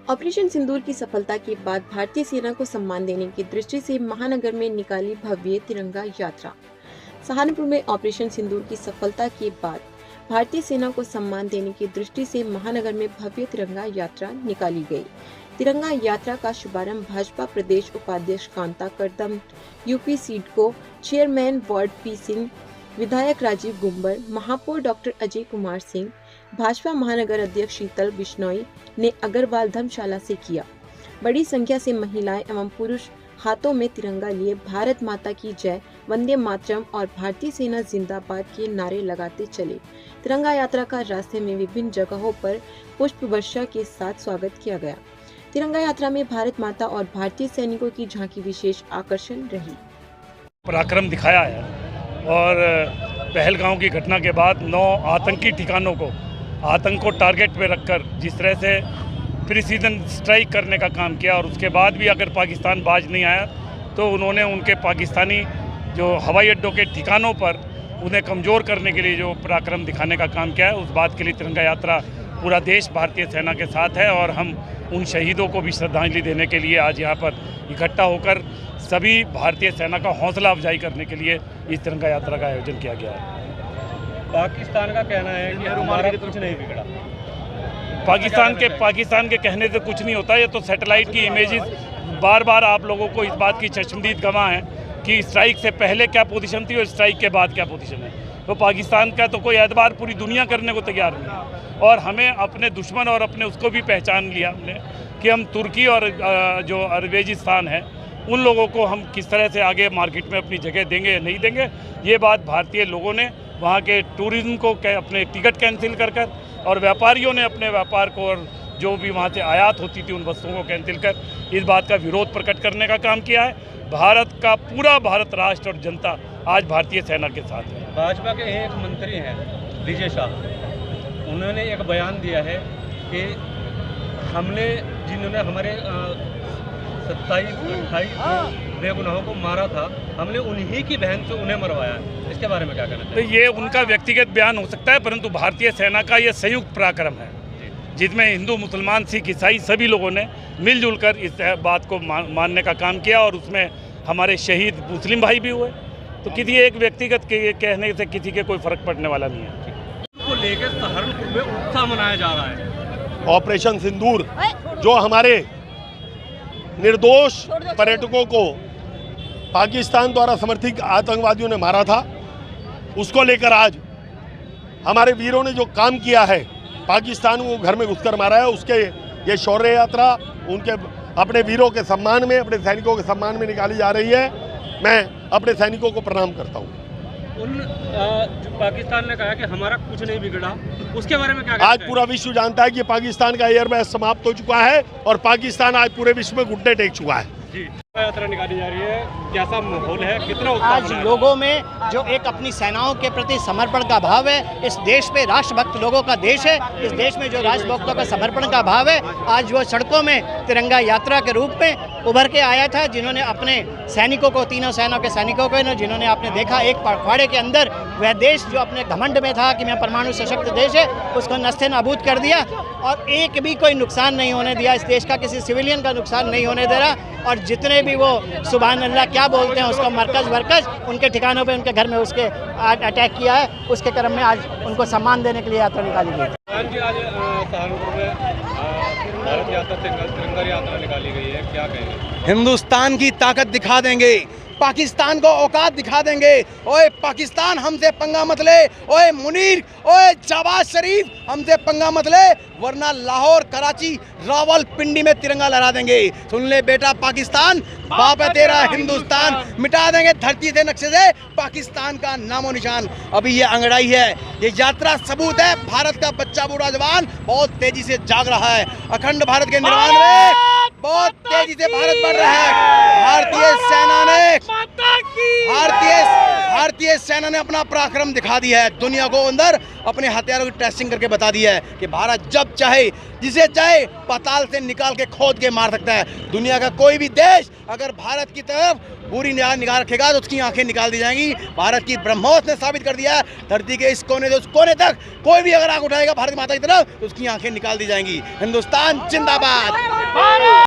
Operation सिंदूर की सफलता के बाद भारतीय सेना को सम्मान देने की दृष्टि से महानगर में निकाली भव्य तिरंगा यात्रा। सहारनपुर में ऑपरेशन सिंदूर की सफलता के बाद भारतीय सेना को सम्मान देने की दृष्टि से महानगर में भव्य तिरंगा यात्रा निकाली गई। तिरंगा यात्रा का शुभारंभ भाजपा प्रदेश उपाध्यक्ष Kanta Kardam, UP SIDCO chairman वार्ड पी सिंह, विधायक राजीव गुंबर, महापौर डॉक्टर अजय कुमार सिंह, भाजपा महानगर अध्यक्ष शीतल बिश्नोई ने अग्रवाल धर्मशाला से किया। बड़ी संख्या से महिलाएं एवं पुरुष हाथों में तिरंगा लिए भारत माता की जय, वंदे मातरम और भारतीय सेना जिंदाबाद के नारे लगाते चले। तिरंगा यात्रा का रास्ते में विभिन्न जगहों पर पुष्प वर्षा के साथ स्वागत किया गया। तिरंगा यात्रा में भारत माता और भारतीय सैनिकों की झांकी विशेष आकर्षण रही। पराक्रम दिखाया है और पहलगांव की घटना के बाद 9 आतंकी ठिकानों को आतंक को टारगेट पे रखकर जिस तरह से प्रीसीजन स्ट्राइक करने का काम किया और उसके बाद भी अगर पाकिस्तान बाज नहीं आया तो उन्होंने उनके पाकिस्तानी जो हवाई अड्डों के ठिकानों पर उन्हें कमज़ोर करने के लिए जो पराक्रम दिखाने का काम किया है, उस बात के लिए तिरंगा यात्रा पूरा देश भारतीय सेना के साथ है और हम उन शहीदों को भी श्रद्धांजलि देने के लिए आज यहाँ पर इकट्ठा होकर सभी भारतीय सेना का हौसला अफजाई करने के लिए इस तिरंगा यात्रा का आयोजन किया गया है। पाकिस्तान का कहना है कि हमारा कुछ नहीं बिगड़ा। पाकिस्तान के कहने से कुछ नहीं होता। ये तो सैटेलाइट की इमेजेस बार बार आप लोगों को इस बात की चश्मदीद गवाह है कि स्ट्राइक से पहले क्या पोजीशन थी और स्ट्राइक के बाद क्या पोजीशन है। तो पाकिस्तान का तो कोई एतबार पूरी दुनिया करने को तैयार नहीं है और हमें अपने दुश्मन और अपने उसको भी पहचान लिया हमने कि हम तुर्की और जो अरबेजिस्तान है उन लोगों को हम किस तरह से आगे मार्केट में अपनी जगह देंगे या नहीं देंगे। ये बात भारतीय लोगों ने वहाँ के टूरिज्म को अपने टिकट कैंसिल कर और व्यापारियों ने अपने व्यापार को और जो भी वहाँ से आयात होती थी उन वस्तुओं को कैंसिल कर इस बात का विरोध प्रकट करने का काम किया है। भारत का पूरा भारत राष्ट्र और जनता आज भारतीय सेना के साथ है। भाजपा के एक मंत्री हैं विजय शाह, उन्होंने एक बयान दिया है कि हमने जिन्होंने हमारे 27-28 बेगुनाहों को मारा था, हमने उन्हीं की बहन से उन्हें मरवाया है। इसके बारे में क्या कहना चाहिए? तो ये उनका व्यक्तिगत बयान हो सकता है, परंतु भारतीय सेना का ये संयुक्त पराक्रम है जिसमें हिंदू, मुसलमान, सिख, ईसाई सभी लोगों ने मिलजुल कर इस बात को मानने का काम किया और उसमें हमारे शहीद मुस्लिम भाई भी हुए। तो किसी एक व्यक्तिगत के कहने से किसी के कोई फर्क पड़ने वाला नहीं है। को लेकर सहारनपुर में उत्साह मनाया जा रहा है। ऑपरेशन सिंदूर जो हमारे निर्दोष पर्यटकों को पाकिस्तान द्वारा समर्थित आतंकवादियों ने मारा था, उसको लेकर आज हमारे वीरों ने जो काम किया है, पाकिस्तान को घर में घुसकर मारा है, उसके ये शौर्य यात्रा उनके अपने वीरों के सम्मान में, अपने सैनिकों के सम्मान में निकाली जा रही है। मैं अपने सैनिकों को प्रणाम करता हूँ। जो पाकिस्तान ने कहा कि हमारा कुछ नहीं बिगड़ा, उसके बारे में क्या आज पूरा विश्व जानता है कि पाकिस्तान का एयरबेस समाप्त हो चुका है और पाकिस्तान आज पूरे विश्व में घुटने टेक चुका है। जी, यात्रा निकाली जा रही है, कैसा माहौल है, कितना उत्साह आज लोगों में जो एक अपनी सेनाओं के प्रति समर्पण का भाव है, इस देश पे राष्ट्रभक्त लोगों का देश है, इस देश में जो राष्ट्रभक्तों का समर्पण का भाव है, आज वो सड़कों में तिरंगा यात्रा के रूप में उभर के आया था। जिन्होंने अपने सैनिकों को, तीनों सेनाओं के सैनिकों को, जिन्होंने आपने देखा एक पखवाड़े के अंदर वह देश जो अपने घमंड में था कि मैं परमाणु सशक्त देश है, उसको नस्ते नाबूद कर दिया और एक भी कोई नुकसान नहीं होने दिया। इस देश का किसी सिविलियन का नुकसान नहीं होने दे रहा और जितने भी वो सुभान अल्लाह क्या बोलते हैं उसको मरकज वरकज उनके ठिकानों पे, उनके घर में उसके अटैक किया है, उसके क्रम में आज उनको सम्मान देने के लिए यात्रा निकाली गई। आज सहारनपुर में भारत यात्रा तिरंगा यात्रा निकाली गई है, क्या कहेंगे? हिंदुस्तान की ताकत दिखा देंगे, पाकिस्तान को औकात दिखा देंगे। ओए पाकिस्तान हमसे पंगा मत ले, ओए मुनीर, ओए जवाद शरीफ हमसे पंगा मत ले, वरना लाहौर, कराची, रावलपिंडी में तिरंगा लहरा देंगे। सुन ले बेटा, पाकिस्तान बाप है तेरा, हिंदुस्तान मिटा देंगे धरती से, नक्शे से पाकिस्तान का नामो निशान। अभी ये अंगड़ाई है, ये यात्रा सबूत है भारत का बच्चा बूढ़ा जवान बहुत तेजी से जाग रहा है। अखंड भारत के निर्माण में बहुत तेजी से भारत बढ़ रहा है। भारतीय सेना ने भारतीय सेना ने अपना पराक्रम दिखा दिया है, दुनिया को अंदर अपने हथियारों की टेस्टिंग करके बता दिया है कि भारत जब चाहे जिसे चाहे पाताल से निकाल के खोद के मार सकता है। दुनिया का कोई भी देश अगर भारत की तरफ पूरी निगाह रखेगा तो उसकी आंखें निकाल दी जाएंगी। भारत की ब्रह्मोस ने साबित कर दिया है, धरती के इस कोने से उस कोने तक कोई भी अगर आंख उठाएगा भारत माता की तरफ तो उसकी आंखें निकाल दी जाएंगी। हिंदुस्तान जिंदाबाद।